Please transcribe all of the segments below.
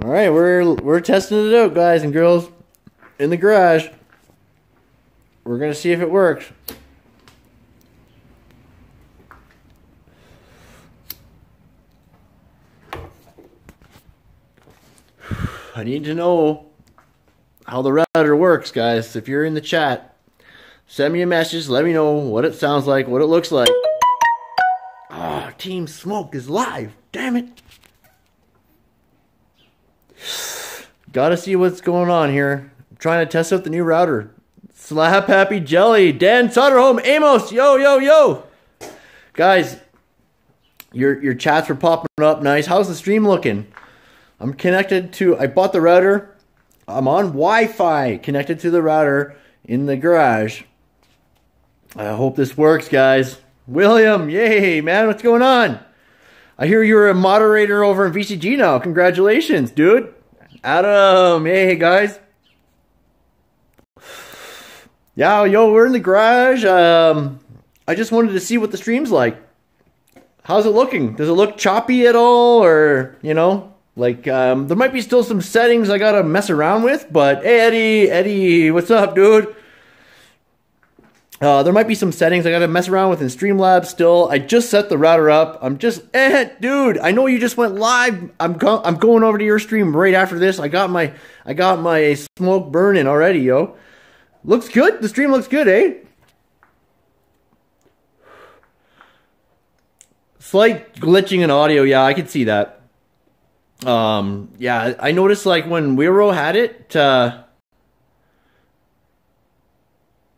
All right, we're testing it out, guys and girls, in the garage. We're gonna see if it works. I need to know how the router works, guys. If you're in the chat, send me a message. Let me know what it sounds like, what it looks like. Oh, Team Smoke is live. Damn it. Gotta see what's going on here. I'm trying to test out the new router. Slap Happy Jelly. Dan Sutterholm. Amos. Yo, yo, yo. Guys, your chats were popping up nice. How's the stream looking? I'm connected to, I bought the router. I'm on Wi-Fi connected to the router in the garage. I hope this works, guys. William, yay, man, what's going on? I hear you're a moderator over in VCG now. Congratulations, dude. Adam, hey, guys. Yeah, yo, we're in the garage. I just wanted to see what the stream's like. How's it looking? Does it look choppy at all, or, you know? Like, there might be still some settings I gotta mess around with, but hey, Eddie, what's up, dude? There might be some settings I gotta mess around with in Streamlabs still. I just set the router up. I'm just, dude, I know you just went live. I'm going over to your stream right after this. I got my smoke burning already, yo. Looks good. The stream looks good, eh? Slight glitching in audio, yeah, I can see that. Yeah, I noticed like when Wiro had it,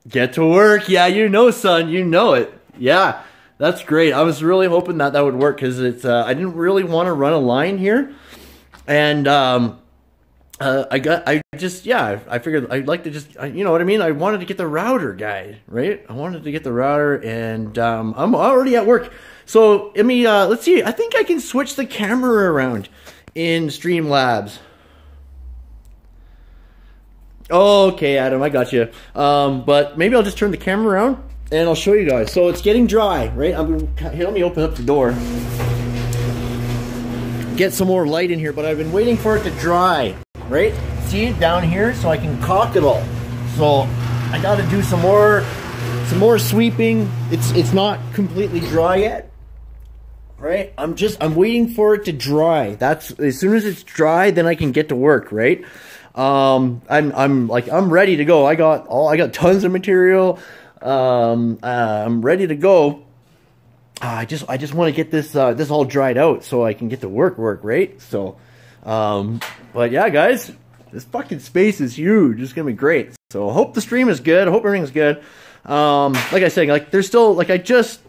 get to work. Yeah, you know, son, you know it. Yeah, that's great. I was really hoping that would work because it's, I didn't really want to run a line here. And, I figured I'd like to just, you know what I mean? I wanted to get the router, guy, right? I wanted to get the router, and, I'm already at work. So, let me, let's see. I think I can switch the camera around in Streamlabs. Okay, Adam, I got you. But maybe I'll just turn the camera around and I'll show you guys. So it's getting dry, right? Here, let me open up the door. Get some more light in here, but I've been waiting for it to dry, right? See it down here, so I can caulk it all. So I got to do some more sweeping. It's not completely dry yet. Right, I'm waiting for it to dry. That's as soon as it's dry, then I can get to work. Right, I'm ready to go. I got tons of material. I'm ready to go. I just want to get this all dried out so I can get to work. Right. So, but yeah, guys, this fucking space is huge. It's gonna be great. So I hope the stream is good. I hope everything's good. Like I said, like there's still like I just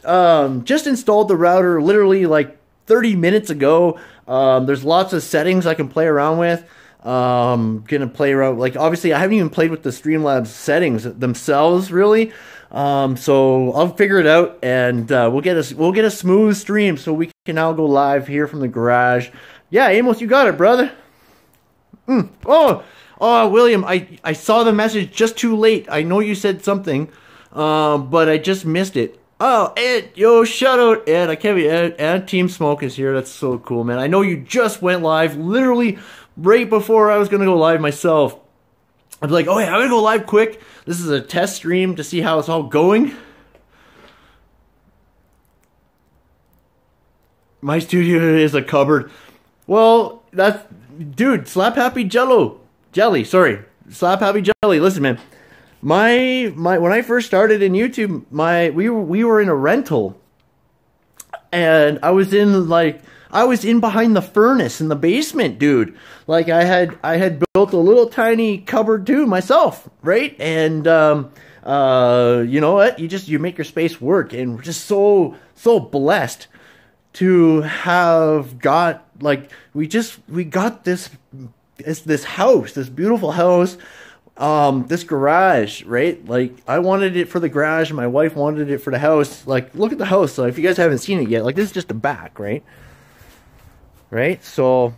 installed the router literally like 30 minutes ago. There's lots of settings I can play around with. Gonna play around, like obviously I haven't even played with the Streamlabs settings themselves really. So I'll figure it out, and we'll get a smooth stream so we can now go live here from the garage. Yeah, Amos, you got it, brother. Oh, William, I saw the message just too late. I know you said something. But I just missed it. Oh, Ed, yo, shout out, Ed. I can't be Ed. Team Smoke is here. That's so cool, man. I know you just went live literally right before I was going to go live myself. I was like, oh yeah, I'm going to go live quick. This is a test stream to see how it's all going. My studio is a cupboard. Well, that's, dude, Slap Happy Jelly, sorry. Slap Happy Jelly, listen, man. My when I first started in YouTube, we were in a rental, and I was in behind the furnace in the basement, dude. Like I had built a little tiny cupboard too myself, right? And you know what? You make your space work, and we're just so blessed to have got, like, we got this house, this beautiful house. This garage, right? Like, I wanted it for the garage, and my wife wanted it for the house. Like, look at the house. So if you guys haven't seen it yet, like, this is just the back, right? Right? So,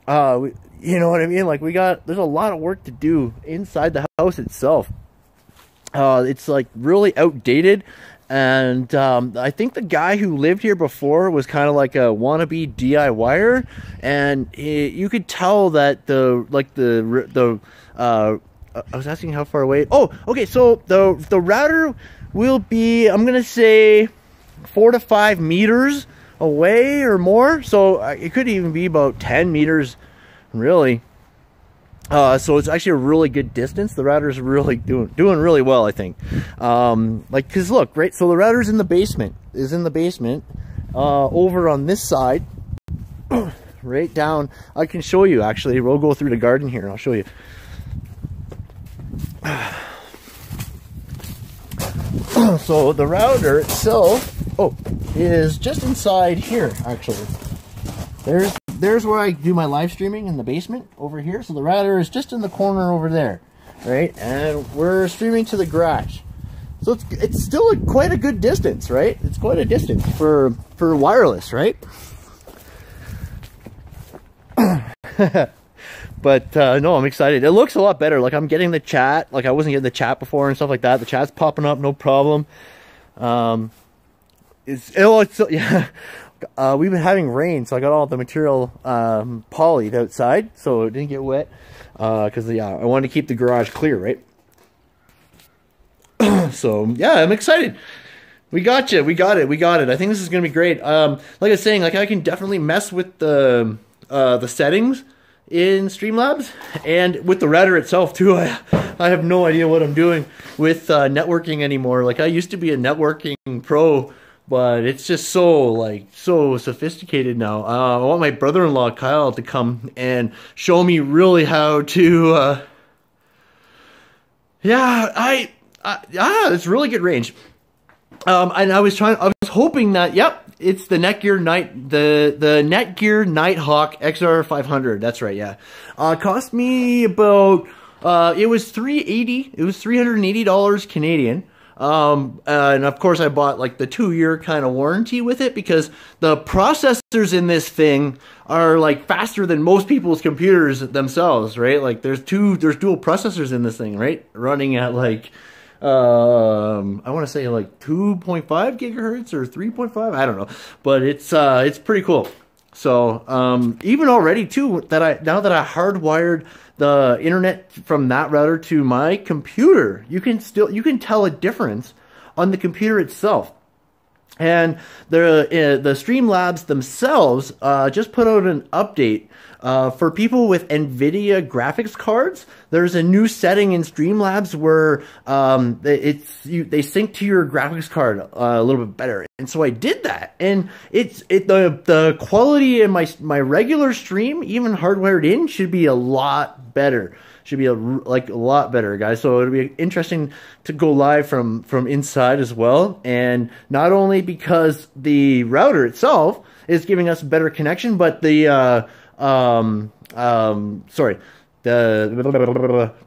you know what I mean? Like, there's a lot of work to do inside the house itself. It's like really outdated, And I think the guy who lived here before was kind of like a wannabe DIYer, and you could tell that I was asking how far away. Oh, okay. So the router will be, I'm gonna say, 4 to 5 meters away or more. So it could even be about 10 meters, really. So it's actually a really good distance. The router's really doing really well, I think. Like, cause look, right. So the router's in the basement. Over on this side, right down. I can show you actually. We'll go through the garden here, and I'll show you. So the router itself, is just inside here. Actually, there's where I do my live streaming, in the basement over here. So the router is just in the corner over there, right? And we're streaming to the garage. So it's still quite a good distance, right? It's quite a distance for wireless, right? But no, I'm excited. It looks a lot better. Like, I'm getting the chat. Like, I wasn't getting the chat before and stuff like that. The chat's popping up, no problem. Yeah. We've been having rain, so I got all the material polyed outside, so it didn't get wet. Because yeah, I wanted to keep the garage clear, right? So yeah, I'm excited. We got you. We got it. I think this is gonna be great. Like I was saying, like, I can definitely mess with the settings in Streamlabs, and with the router itself too. I have no idea what I'm doing with networking anymore. Like, I used to be a networking pro, but it's just so sophisticated now. I want my brother-in-law Kyle to come and show me really how to yeah, it's really good range. And I was hoping that, yep, it's the NetGear NetGear NightHawk XR500. That's right, yeah. Cost me about it was $380. It was $380 Canadian. And of course I bought like the 2-year kind of warranty with it, because the processors in this thing are like faster than most people's computers themselves, right? Like, there's dual processors in this thing, right? Running at like I want to say like 2.5 gigahertz or 3.5, I don't know, but it's pretty cool. So even already too, now that I hardwired the internet from that router to my computer, you can tell a difference on the computer itself. And the Streamlabs themselves just put out an update for people with NVIDIA graphics cards. There's a new setting in Streamlabs where they sync to your graphics card a little bit better. And so I did that, and the quality in my regular stream, even hardwired in, should be a lot better. Should be a lot better, guys. So it'll be interesting to go live from inside as well. And not only because the router itself is giving us a better connection, but the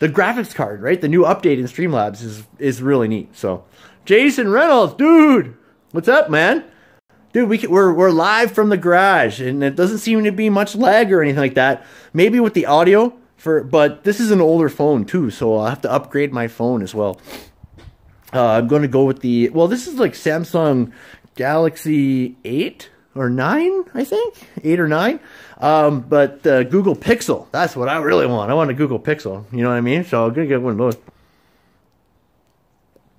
graphics card, right? The new update in Streamlabs is really neat. So, Jason Reynolds, dude, what's up, man? Dude, we're live from the garage, and it doesn't seem to be much lag or anything like that. Maybe with the audio. But this is an older phone too, so I'll have to upgrade my phone as well. I'm going to go with this is like Samsung Galaxy 8 or 9, I think, 8 or 9. But the Google Pixel, that's what I really want. I want a Google Pixel, you know what I mean? So I'm going to get one of those.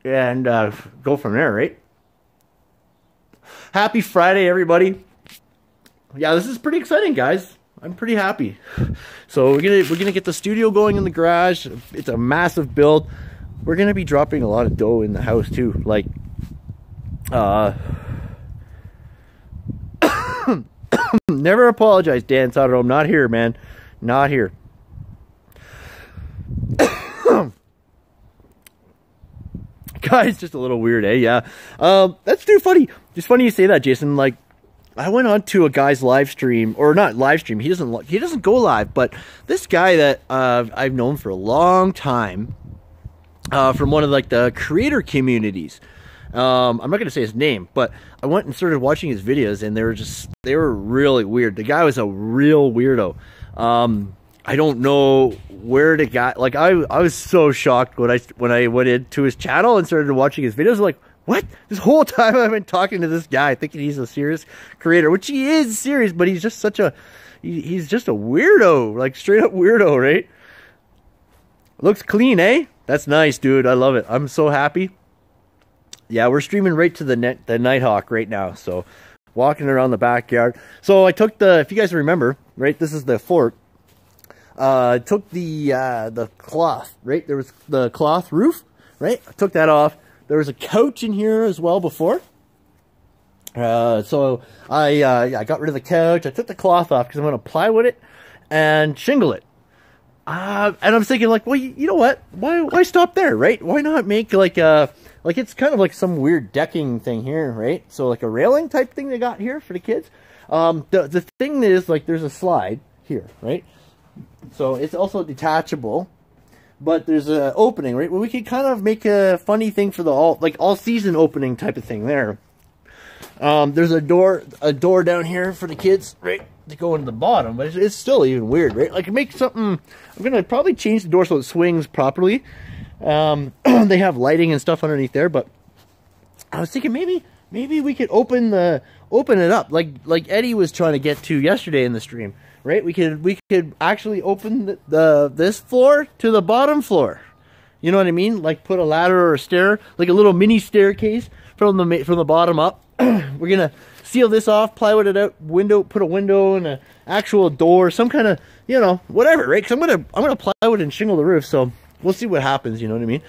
And go from there, right? Happy Friday, everybody. Yeah, this is pretty exciting, guys. I'm pretty happy. So we're gonna get the studio going in the garage. It's a massive build. We're gonna be dropping a lot of dough in the house too. Like, never apologize, Dan Soto. I'm not here, man. Not here. Guys, just a little weird, eh? Yeah. That's too funny. Just funny you say that, Jason. Like, I went on to a guy's live stream, or not live stream. He doesn't go live, but this guy that I've known for a long time, from one of like the creator communities. I'm not gonna say his name, but I went and started watching his videos, and they were really weird. The guy was a real weirdo. I don't know where the guy, like, I was so shocked when I went into his channel and started watching his videos. Like, what? This whole time I've been talking to this guy thinking he's a serious creator, which he is serious, but he's just such a, he's just a weirdo, like straight up weirdo, right? Looks clean, eh? That's nice, dude. I love it. I'm so happy. Yeah, we're streaming right to the NightHawk right now. So walking around the backyard. So I took the, if you guys remember, right, this is the fort. Took the cloth, right? There was the cloth roof, right? I took that off. There was a couch in here as well before. So I got rid of the couch. I took the cloth off because I'm going to plywood it and shingle it. And I'm thinking like, well, you know what? Why stop there, right? Why not make like it's kind of like some weird decking thing here, right? So like a railing type thing they got here for the kids. The thing is like there's a slide here, right? So it's also detachable, but there's an opening, right? Well, we could kind of make a funny thing for the all season opening type of thing there. There's a door down here for the kids, right? To go into the bottom, but it's still even weird, right? Like make something. I'm gonna probably change the door so it swings properly. They have lighting and stuff underneath there, but I was thinking maybe we could open it up like Eddie was trying to get to yesterday in the stream, right? We could actually open this floor to the bottom floor. You know what I mean? Like put a ladder or a stair, like a little mini staircase from the bottom up. We're gonna seal this off, plywood it out, put a window and an actual door, some kind of, you know, whatever, right? Because I'm gonna plywood and shingle the roof, so we'll see what happens. You know what I mean?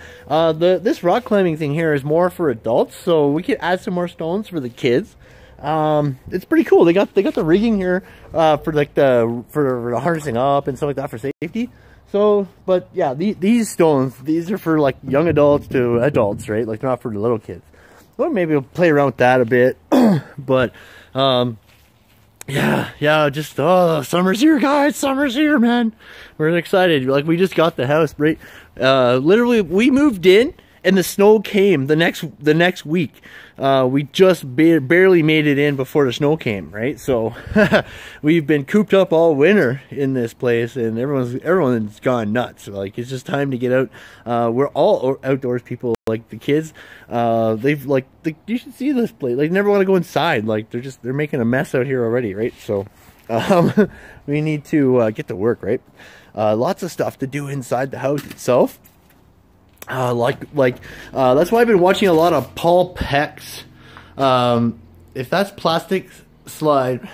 This rock climbing thing here is more for adults, so we could add some more stones for the kids. It's pretty cool. They got the rigging here for like for the harnessing up and stuff like that for safety. So, but yeah, these stones, these are for like young adults to adults, right? Like not for the little kids. Well, maybe we'll play around with that a bit, but yeah, just summer's here, guys. Summer's here, man. We're excited. Like we just got the house, right? Literally, we moved in and the snow came the next week. We just barely made it in before the snow came, right? So we've been cooped up all winter in this place, and everyone's gone nuts. Like it's just time to get out. We're all outdoors people. Like the kids, you should see this place. Like, never want to go inside. Like they're making a mess out here already, right? So, we need to get to work, right? Lots of stuff to do inside the house itself. That's why I've been watching a lot of Paul Peck's. If that's plastic slide,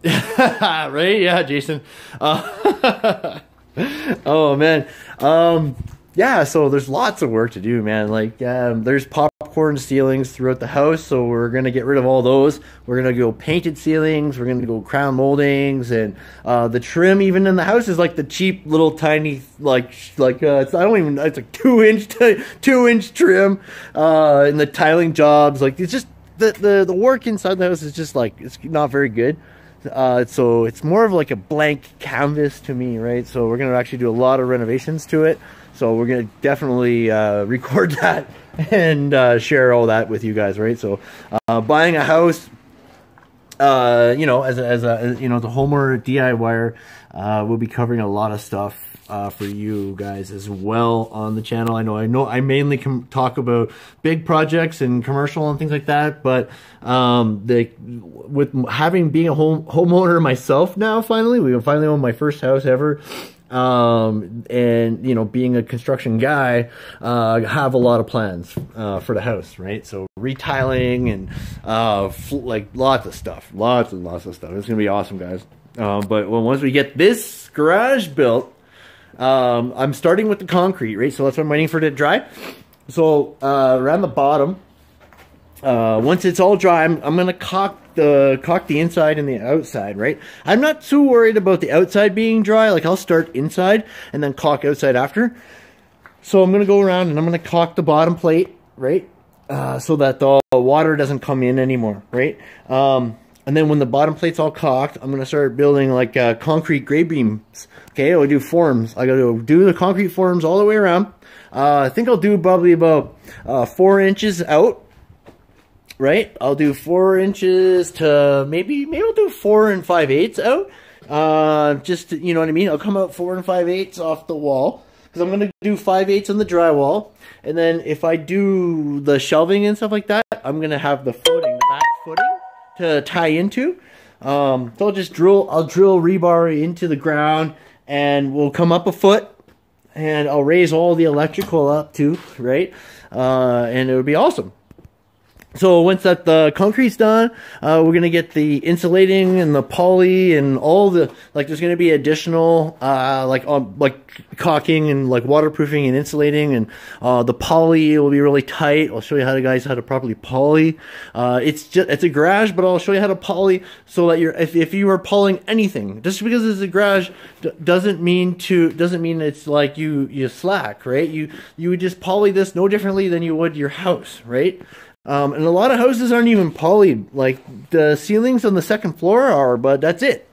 right? Yeah, Jason. Oh man, yeah, so there's lots of work to do, man. Like there's popcorn ceilings throughout the house, so we're gonna get rid of all those. We're gonna go painted ceilings, we're gonna go crown moldings, and the trim even in the house is like the cheap little tiny it's it's like 2-inch trim, and the tiling jobs, like it's just the work inside the house is just like it's not very good. So it's more of like a blank canvas to me, right? So we're gonna actually do a lot of renovations to it. So we're gonna definitely record that and share all that with you guys, right? So buying a house, you know, as a you know, the homeowner DIYer, we'll be covering a lot of stuff for you guys as well on the channel. I know I mainly talk about big projects and commercial and things like that, but with being a homeowner myself now, we finally own my first house ever, and you know, being a construction guy, have a lot of plans for the house, right? So retiling and like lots of stuff, lots and lots of stuff. It's gonna be awesome, guys. But once we get this garage built, I'm starting with the concrete, right? So that's what I'm waiting for it to dry. So around the bottom, once it's all dry, I'm gonna caulk the inside and the outside, right? I'm not too worried about the outside being dry. Like I'll start inside and then caulk outside after. So I'm gonna go around and I'm gonna caulk the bottom plate, right? So that the water doesn't come in anymore, right? And then when the bottom plate's all caulked, I'm gonna start building like concrete grade beams. Okay, I'll do forms. I gotta do the concrete forms all the way around. I think I'll do probably about 4 inches out. Right, I'll do 4 inches to maybe I'll do 4 5/8 out. Just to, you know what I mean. I'll come out 4 5/8 off the wall, because I'm going to do 5/8 on the drywall. And then if I do the shelving and stuff like that, I'm going to have the footing, the back footing to tie into. So I'll drill rebar into the ground, and we'll come up a foot, and I'll raise all the electrical up too, right? And it would be awesome. So once that the concrete's done, we're gonna get the insulating and the poly and all the, like, there's gonna be additional like caulking and like waterproofing and insulating, and the poly will be really tight. I'll show you how to properly poly. It's a garage, but I'll show you how to poly so that if you are polying anything, just because it's a garage doesn't mean it's like you slack, right? You would just poly this no differently than you would your house, right? And a lot of houses aren't even polyed. Like, the ceilings on the second floor are, but that's it.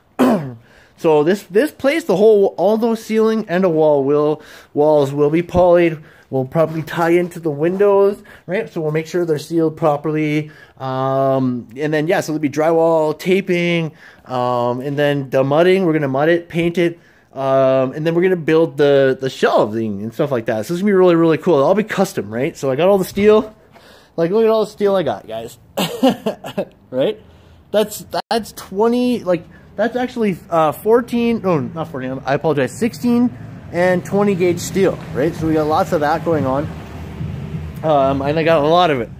So this place, all those ceiling and walls will be polyed. We'll probably tie into the windows, right? So we'll make sure they're sealed properly. And then, yeah, so there'll be drywall, taping, and then the mudding. We're gonna mud it, paint it. And then we're gonna build the shelving and stuff like that. So it's gonna be really, really cool. It'll all be custom, right? So I got all the steel. Like, look at all the steel I got, guys. Right? That's 20, like, that's actually 14, no, not 14, I apologize, 16 and 20 gauge steel, right? So we got lots of that going on. And I got a lot of it.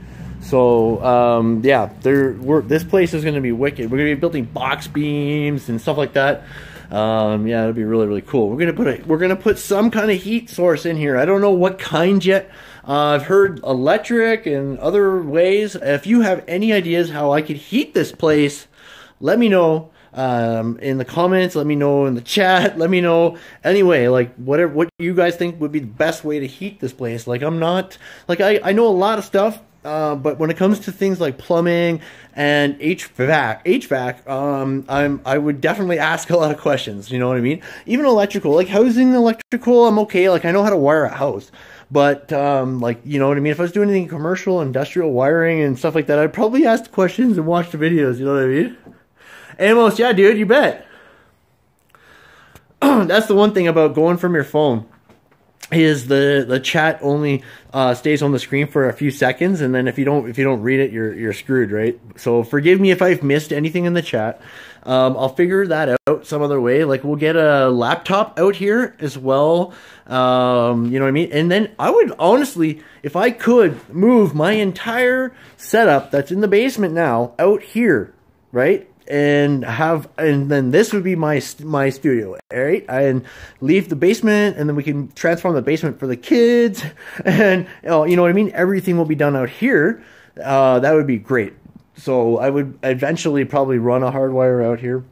So, yeah, this place is going to be wicked. We're going to be building box beams and stuff like that. Yeah, it'll be really, really cool. We're gonna put some kind of heat source in here. I don't know what kind yet. I've heard electric and other ways. If you have any ideas how I could heat this place, let me know in the comments. Let me know in the chat. Let me know anyway. Like, what you guys think would be the best way to heat this place. Like, I'm not like I know a lot of stuff. But when it comes to things like plumbing and HVAC, I would definitely ask a lot of questions. You know what I mean? Even electrical, like housing electrical, I'm okay. Like, I know how to wire a house, but like, you know what I mean? If I was doing anything commercial, industrial wiring and stuff like that, I'd probably ask the questions and watch the videos. You know what I mean? Amos, yeah, dude, you bet. That's the one thing about going from your phone. Is the chat only stays on the screen for a few seconds, and then if you don't read it, you're screwed, right? So forgive me if I've missed anything in the chat. I'll figure that out some other way. Like, we'll get a laptop out here as well. You know what I mean? And then I would honestly, if I could, move my entire setup that's in the basement now out here, right? And then this would be my studio, right? And leave the basement, and then we can transform the basement for the kids, and you know what I mean. Everything will be done out here. That would be great. So I would eventually probably run a hardwire out here,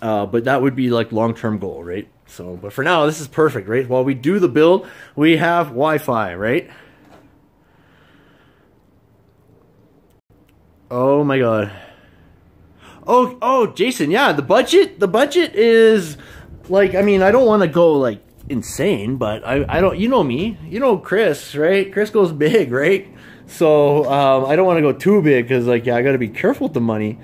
but that would be like long-term goal, right? So, but for now, this is perfect, right? While we do the build, we have Wi-Fi, right? Oh my God. Oh, Jason, yeah, the budget is, like, I mean, I don't want to go, like, insane, but I don't, you know me, you know Chris, right? Chris goes big, right? So, I don't want to go too big, because, like, yeah, I got to be careful with the money,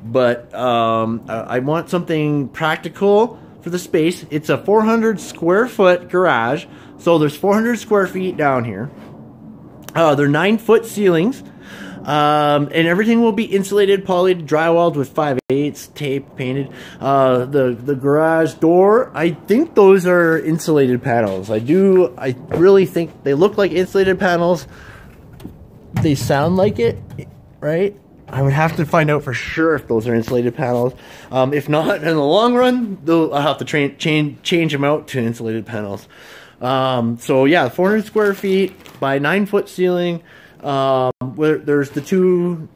but, I want something practical for the space. It's a 400 square foot garage, so there's 400 square feet down here. They're 9-foot ceilings. And everything will be insulated, polyed, drywalled with 5/8, tape, painted. The garage door, I think those are insulated panels. I really think they look like insulated panels. They sound like it, right? I would have to find out for sure if those are insulated panels. If not, in the long run, I'll have to change them out to insulated panels. So yeah, 400 square feet by 9-foot ceiling. Where there's the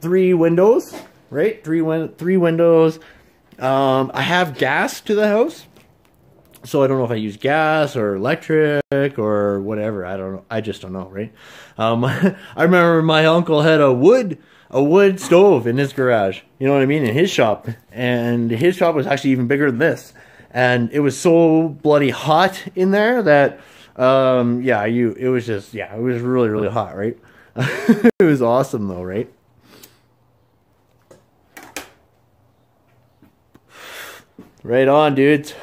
3 windows, right? Three windows. I have gas to the house, so I don't know if I use gas or electric or whatever. I don't know. I just don't know, right? I remember my uncle had a wood stove in his garage. You know what I mean? In his shop, and his shop was actually even bigger than this, and it was so bloody hot in there that, yeah, it was really, really hot, right? It was awesome though, right? Right on, dudes.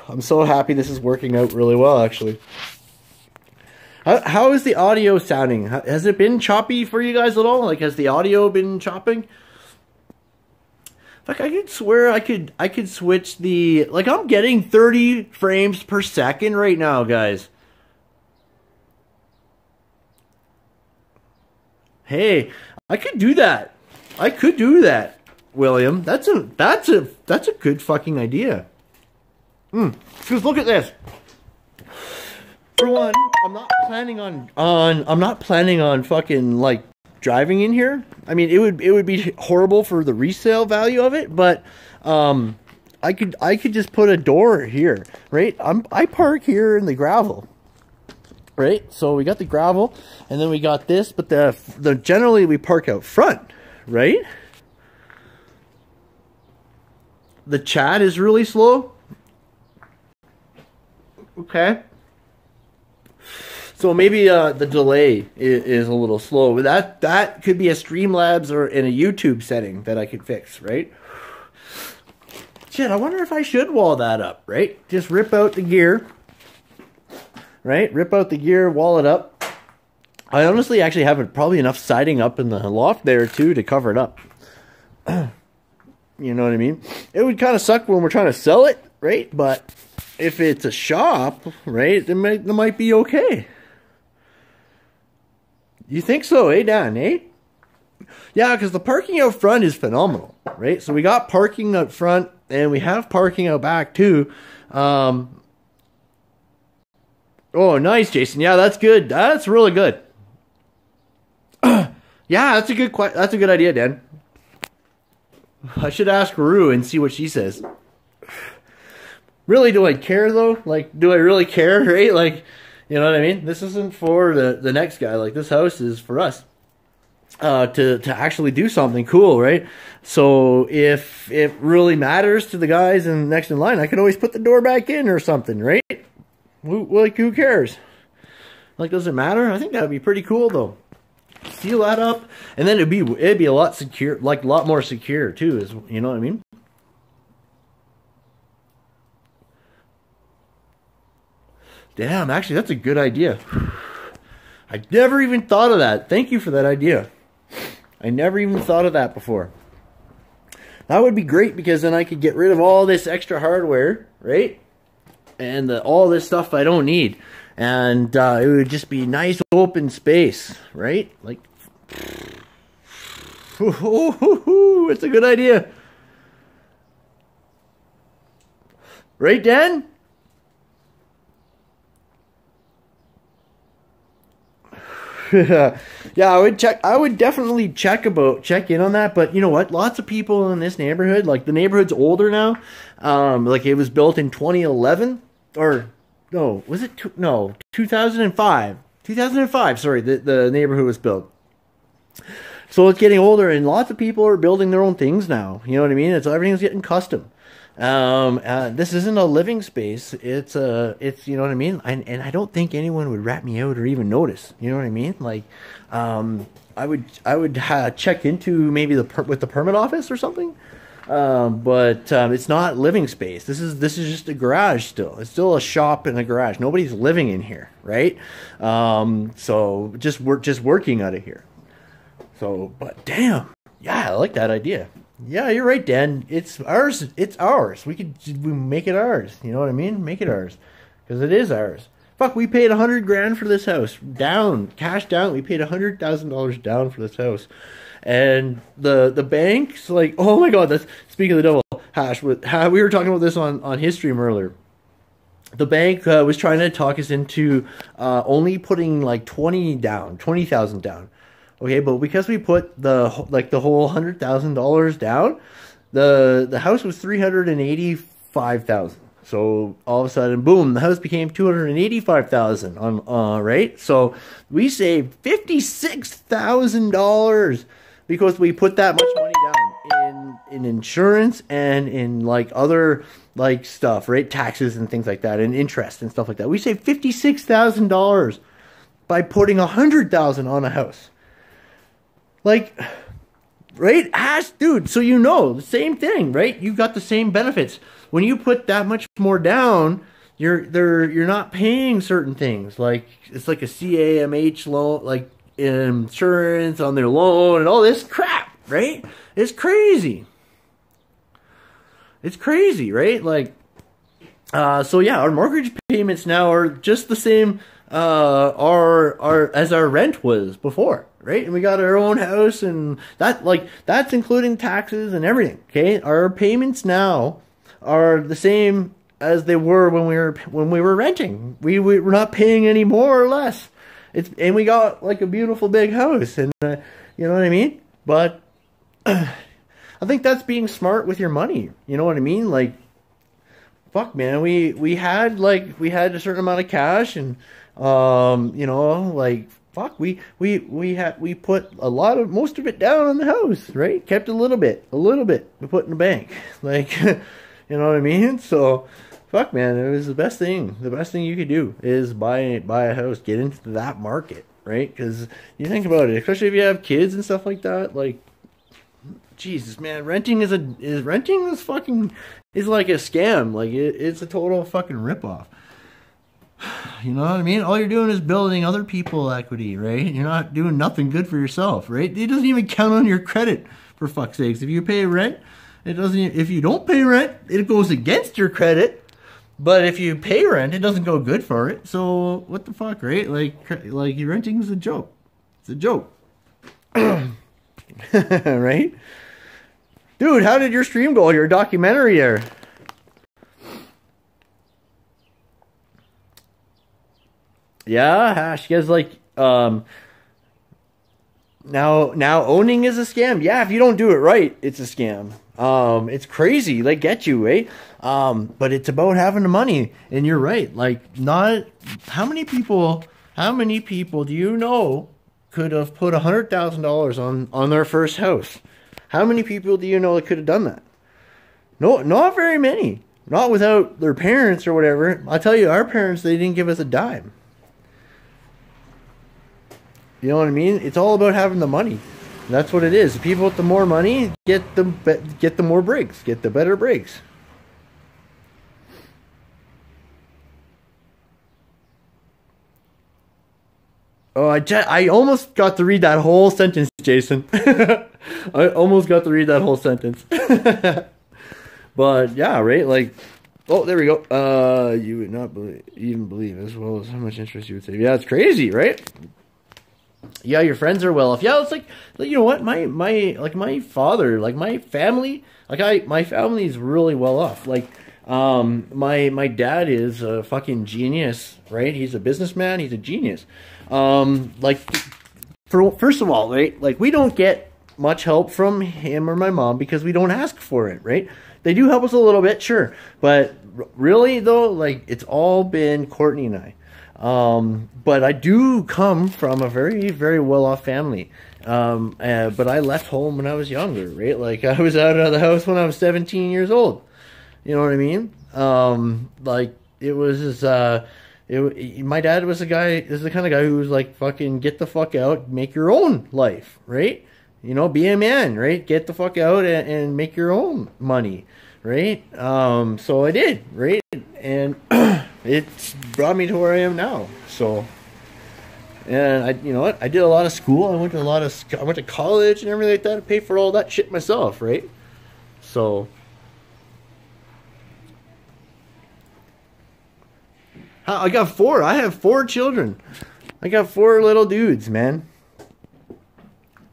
I'm so happy this is working out really well, actually. How is the audio sounding? Has it been choppy for you guys at all? Like, has the audio been chopping? Like, I could swear I could switch the... Like, I'm getting 30 frames per second right now, guys. Hey, I could do that. I could do that, William. That's a good fucking idea. Because look at this. For one, I'm not planning on fucking like driving in here. I mean, it would be horrible for the resale value of it, but I could just put a door here, right? I park here in the gravel. Right, so we got the gravel, and then we got this, but the generally we park out front, right? The chat is really slow. Okay. So maybe the delay is a little slow. But that could be a Streamlabs or in a YouTube setting that I could fix, right? Shit, I wonder if I should wall that up, right? Just rip out the gear. Right? Rip out the gear, wall it up. I honestly actually have probably enough siding up in the loft there too to cover it up. You know what I mean? It would kind of suck when we're trying to sell it, right? But if it's a shop, right, it might be okay. You think so, eh, Dan, eh? Yeah, because the parking out front is phenomenal, right? So we got parking out front, and we have parking out back too. Oh, nice, Jason. Yeah, that's good. That's really good. Yeah, that's a good idea, Dan. I should ask Rue and see what she says. Really, do I care though? Like, do I really care, right? Like, you know what I mean? This isn't for the next guy. Like, this house is for us. To actually do something cool, right? So if it really matters to the guys next in line, I can always put the door back in or something, right? Like, who cares? Like, does it matter? I think that would be pretty cool, though. Seal that up, and then it'd be a lot secure, like a lot more secure too. Is you know what I mean? Damn, actually, that's a good idea. I never even thought of that. Thank you for that idea. I never even thought of that before. That would be great because then I could get rid of all this extra hardware, right? And all this stuff I don't need, and it would just be nice open space, right? Like, it's a good idea, right, Dan? Yeah, I would definitely check in on that. But you know what? Lots of people in this neighborhood, like the neighborhood's older now. Like it was built in 2011 or no, was it 2005? 2005. Sorry, the neighborhood was built. So it's getting older, and lots of people are building their own things now. You know what I mean? Everything's getting custom. This isn't a living space. It's you know what I mean? And I don't think anyone would rat me out or even notice. You know what I mean? Like, I would check into maybe with the permit office or something. But it's not living space. This is just a garage still. It's still a shop and a garage. Nobody's living in here, right? So just working out of here. So, but damn, yeah, I like that idea. Yeah, you're right, Dan. It's ours. It's ours. We make it ours. You know what I mean? Make it ours, because it is ours. Fuck, we paid $100,000 for this house. Cash down. We paid $100,000 down for this house, and the bank's like, oh my god. That's speaking of the devil. Hash. We were talking about this on his stream earlier. The bank was trying to talk us into only putting like 20,000 down. Okay, but because we put the whole $100,000 down, the house was $385,000. So all of a sudden, boom, the house became $285,000 on right. So we saved $56,000 because we put that much money down in insurance and in like other like stuff, right? Taxes and things like that, and interest and stuff like that. We saved $56,000 by putting $100,000 on a house. Like, right? Ash, dude, so you know, the same thing, right? You got the same benefits. When you put that much more down, you're not paying certain things, like it's like a CAMH loan, like insurance on their loan and all this crap, right? It's crazy. It's crazy, right? Like, so yeah, our mortgage payments now are just the same as our rent was before, right? And we got our own house, and that's including taxes and everything. Okay, our payments now are the same as they were when we were renting. We're not paying any more or less. And we got like a beautiful big house, and you know what I mean. But I think that's being smart with your money. You know what I mean? Like, fuck, man, we had a certain amount of cash, and you know, like, fuck, we put most of it down on the house, right? Kept a little bit we put in the bank, like, you know what I mean? So, fuck, man, it was the best thing. The best thing you could do is buy a house, get into that market, right? Because you think about it, especially if you have kids and stuff like that, like, Jesus, man, renting is like a scam. Like, it's a total fucking ripoff. You know what I mean? All you're doing is building other people equity, right? You're not doing nothing good for yourself, right? It doesn't even count on your credit, for fuck's sakes. If you pay rent, it doesn't. If you don't pay rent, it goes against your credit. But if you pay rent, it doesn't go good for it. So what the fuck, right? Like your renting is a joke. It's a joke, right? Dude, how did your stream go? Your documentary there. Yeah, you guys like now owning is a scam. Yeah, if you don't do it right, it's a scam. It's crazy. They get you, eh? But it's about having the money. And you're right. Like, not how many people do you know could have put $100,000 on their first house? How many people do you know that could have done that? No, not very many. Not without their parents or whatever. I'll tell you, our parents, they didn't give us a dime. You know what I mean? It's all about having the money. That's what it is. The people with the more money get the more breaks, get the better breaks. Oh, I almost got to read that whole sentence, Jason. I almost got to read that whole sentence. But yeah, right? Like, oh, there we go. You would not even believe as well as how much interest you would save. Yeah, it's crazy, right? Yeah, your friends are well off. Yeah, it's like, you know what? My father, like my family, my family is really well off. Like, my dad is a fucking genius, right? He's a businessman. He's a genius. Like, first of all, right? Like, we don't get much help from him or my mom because we don't ask for it, right? They do help us a little bit, sure. But really, though, like, it's all been Courtney and I. But I do come from a very, very well-off family. But I left home when I was younger, right? Like, I was out of the house when I was 17 years old. You know what I mean? Like, it was my dad was the kind of guy who was like, fucking get the fuck out, make your own life, right? You know, be a man, right? Get the fuck out and make your own money, right? So I did, right? And it's brought me to where I am now. So, and you know what? I did a lot of school. I went to college and everything like that. I paid for all that shit myself, right? So, I got 4. I have 4 children. I got 4 little dudes, man.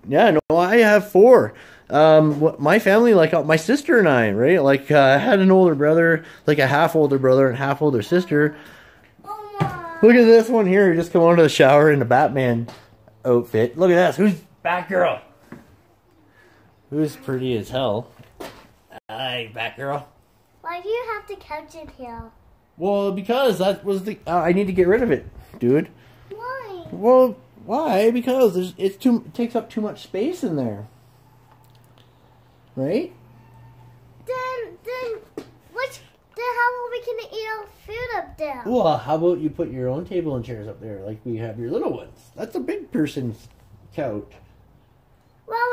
Yeah, no, I have 4. My family, like my sister and I, right? Like, I had an older brother, like a half older brother and half older sister. Look at this one here, just come out of the shower in a Batman outfit. Look at this. Who's Batgirl? Who's pretty as hell? Hi, Batgirl. Why do you have the couch in here? Well, because that was the. I need to get rid of it, dude. Why? Well, why? Because it takes up too much space in there. Right? Then how are we gonna eat our food up there? Well, how about you put your own table and chairs up there, like we have your little ones? That's a big person's couch. Well,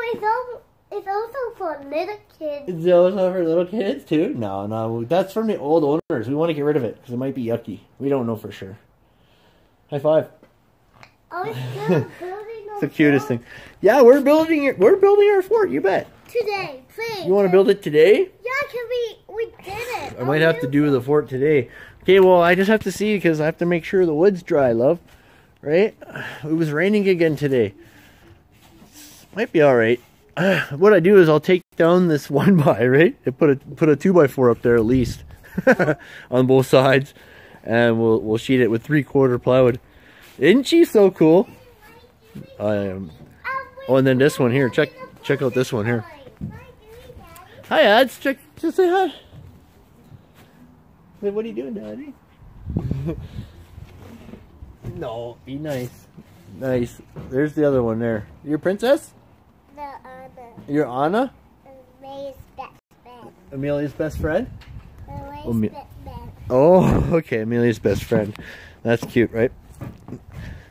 it's also for for little kids. Those are for little kids too? No, no, that's from the old owners. We want to get rid of it because it might be yucky. We don't know for sure. High five. Are we still building It's the cutest thing. Yeah, we're building our fort. You bet. today? Please. You want to build it today? Yeah, cause we did it. I might have to do the fort today. Okay, well, I just have to see because I have to make sure the wood's dry, love. Right? It was raining again today. Might be all right. What I do is I'll take down this 1x, right? And put a 2x4 up there at least on both sides, and we'll sheet it with 3/4 plywood. Isn't she so cool? Oh, and then this one here. Check out this one here. Hi, Ads. Just say hi. Hey, what are you doing, Daddy? No, be nice. Nice. There's the other one there. Your princess? No, Anna. You're Anna? Amelia's best friend. Amelia's best friend? Amelia's best friend. Oh, okay. Amelia's best friend. That's cute, right?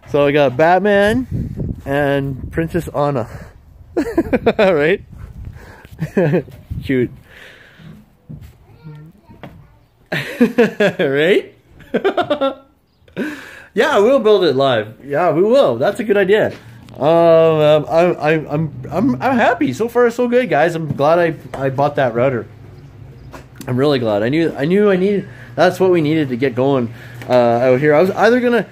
So I got Batman and Princess Anna. Right? Cute. Right? Yeah, we'll build it live. Yeah, we will. That's a good idea. I'm happy. So far, so good, guys. I'm glad I bought that router. I'm really glad. I knew I needed. That's what we needed to get going out here. I was either gonna,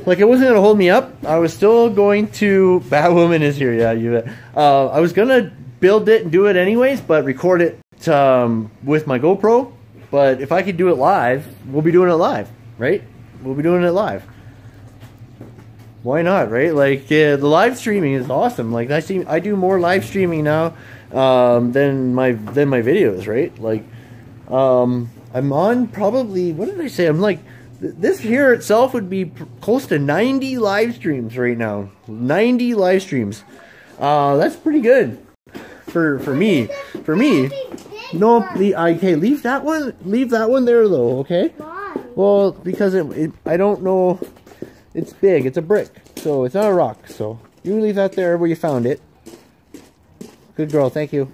like, it wasn't gonna hold me up. I was still going to. Batwoman is here. Yeah, you bet. I was gonna build it and do it anyways, but record it with my GoPro. But if I could do it live, we'll be doing it live, right? We'll be doing it live. Why not, right? Like, the live streaming is awesome. Like, I do more live streaming now than my videos, right? Like, I'm on probably, what did I say? I'm like, this here itself would be close to 90 live streams right now. 90 live streams. That's pretty good for me. For me. No, okay, leave that one there though, okay? Why? Well, because I don't know, it's big, it's a brick, so it's not a rock, so you leave that there where you found it. Good girl, thank you.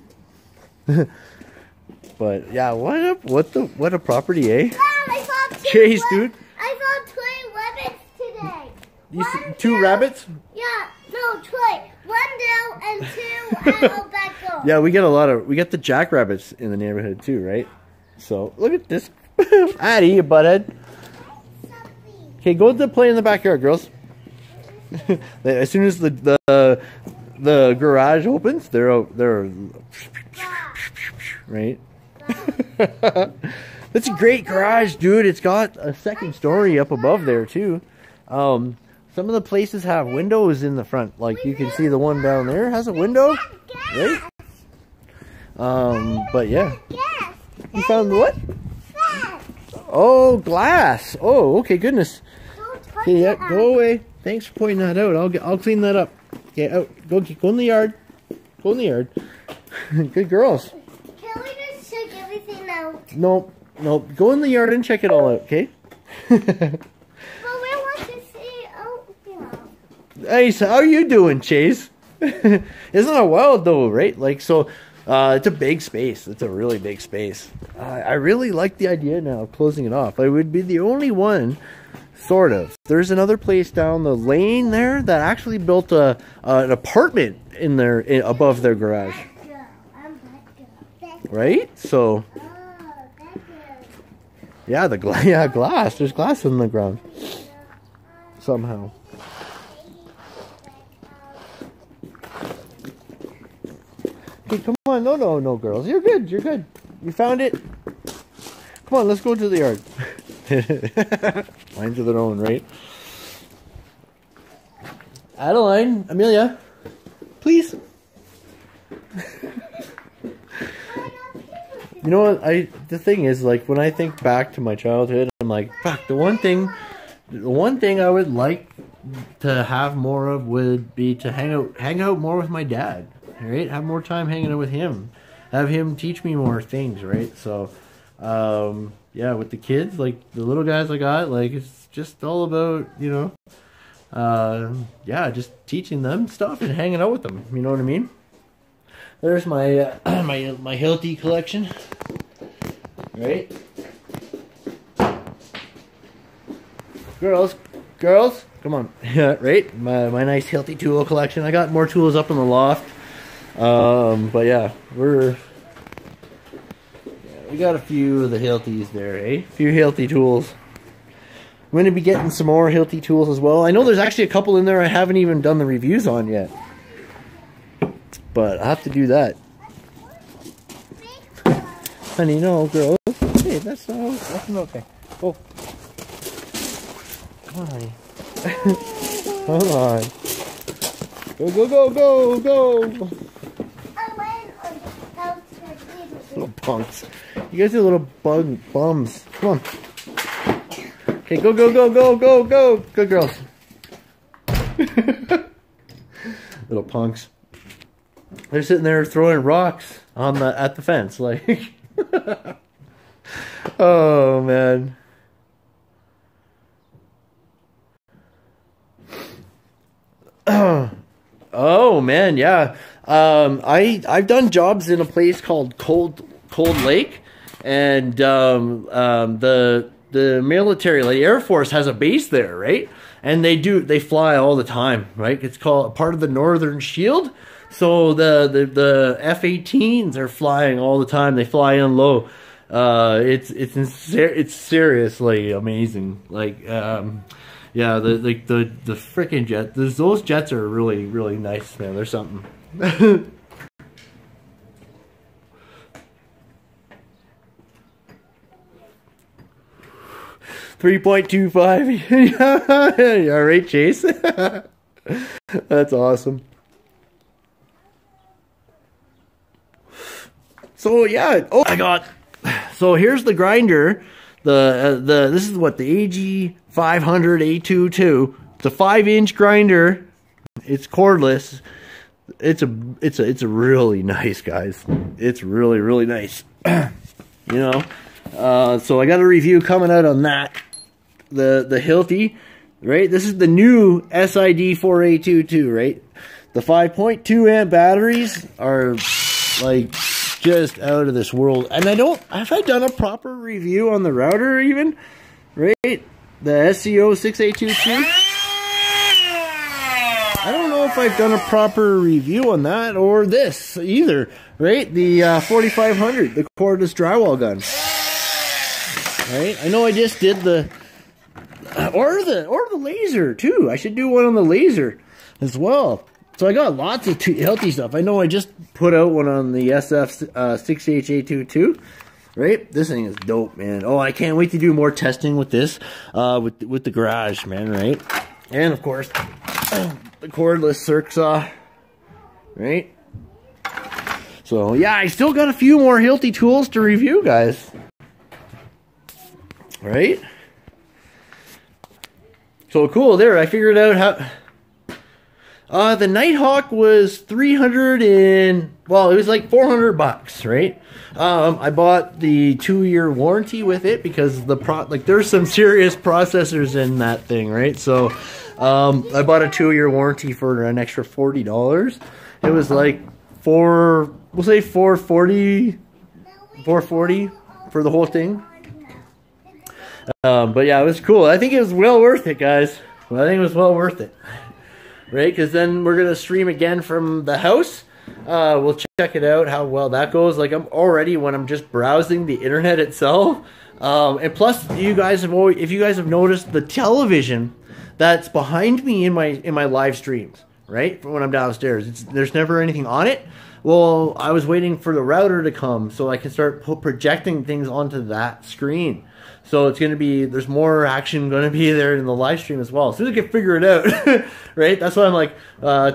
But yeah, what a property, eh? Wow, I saw Chase, dude. I saw 2 rabbits today. You see 2 rabbits? Yeah, no, 2. 1 down and 2 out back up. Yeah, we get the jackrabbits in the neighborhood too, right? So look at this. Addie, you butthead. Okay, go to play in the backyard, girls. As soon as the garage opens, they're out. They're right. That's a great garage, dude. It's got a second story up above there too. Some of the places have windows in the front, like you can see the one down there has a window, right? But yeah. You found what? Oh, glass. Oh, okay, goodness. Okay, yeah, go away. Thanks for pointing that out. I'll clean that up. Okay, out. Go in the yard. Go in the yard. Good girls. Can we just check everything out? No. Go in the yard and check it all out, okay? But we want to see. Oh, yeah. Hey, so how are you doing, Chase? Isn't that wild though, right? Like, so it's a big space. It's a really big space. I really like the idea now of closing it off. I would be the only one, sort of. There's another place down the lane there that actually built an apartment in there above their garage. Right? So yeah, glass. There's glass in the ground somehow. Okay, come on. No, girls. You're good. You found it. Come on, let's go to the yard. Minds of their own, right? Adeline, Amelia, please. You know what? The thing is, like, when I think back to my childhood, I'm like, fuck. The one thing I would like to have more of would be to hang out more with my dad. Right? Have more time hanging out with him. Have him teach me more things, right? So, yeah, with the kids, like the little guys I got, like it's just all about, you know, yeah, just teaching them stuff and hanging out with them. You know what I mean? there's my my Hilti collection. Right? Girls, come on. Yeah, right? My nice Hilti tool collection. I got more tools up in the loft. But yeah, we got a few of the Hiltis there, eh? A few Hilti tools. I'm going to be getting some more Hilti tools as well. I know there's actually a couple in there I haven't even done the reviews on yet. But I have to do that. Honey, no, girls. Hey, that's not okay. Go. Come on, honey. Come on. Go. Little punks. You guys are little bums. Come on. Okay, go. Good girls. Little punks. They're sitting there throwing rocks on at the fence, like. Oh man. Oh man, yeah. I've done jobs in a place called Cold Lake, and the military, like the Air Force, has a base there, right? And they fly all the time, right? It's called part of the Northern Shield. So the F-18s are flying all the time. They fly in low. It's seriously amazing. Like yeah, the freaking jet. Those jets are really nice, man. They're something. 3.25. Yeah, right, Chase? That's awesome. So yeah, oh I got. So here's the grinder. This is what the XR500 A22. It's a 5-inch grinder. It's cordless. It's a really nice, guys. It's really nice. You know. So I got a review coming out on that. The Hilti, right? This is the new SID4A22, right? The 5.2 amp batteries are like just out of this world. And have I done a proper review on the router even? Right? The SCO6A22. I don't know if I've done a proper review on that or this either, right? The 4500, the cordless drywall gun. Right? I know I just did the or the laser too. I should do one on the laser as well. So I got lots of healthy stuff. I know I just put out one on the SF6HA22. Right? This thing is dope, man. Oh, I can't wait to do more testing with this, with the garage, man. Right? And of course, the cordless circ saw. Right? So yeah, I still got a few more Hilti tools to review, guys. Right? So cool there. I figured out how. The NightHawk was 300 and well, it was like 400 bucks, right? I bought the 2-year warranty with it because there's some serious processors in that thing, right? So I bought a 2-year warranty for an extra $40. It was like we'll say 440 for the whole thing. But yeah, it was cool. I think it was well worth it, guys. I think it was well worth it. Right? Because then we're going to stream again from the house. We'll check it out, how well that goes. Like, when I'm just browsing the internet itself. And plus, if you guys have noticed the television that's behind me in my live streams, right? When I'm downstairs, there's never anything on it. Well, I was waiting for the router to come so I can start projecting things onto that screen. So it's going to be, there's more action going to be there in the live stream as well. As soon as I can figure it out, right? That's why I'm like,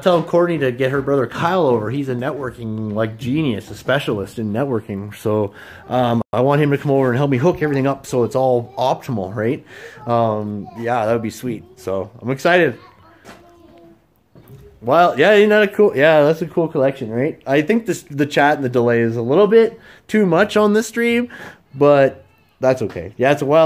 telling Courtney to get her brother Kyle over. He's a networking, like, genius, a specialist in networking. So I want him to come over and help me hook everything up so it's all optimal, right? Yeah, that would be sweet. So I'm excited. Well, yeah, isn't that a cool? Yeah, that's a cool collection, right? I think the chat and the delay is a little bit too much on this stream, but that's okay. Yeah, it's a while.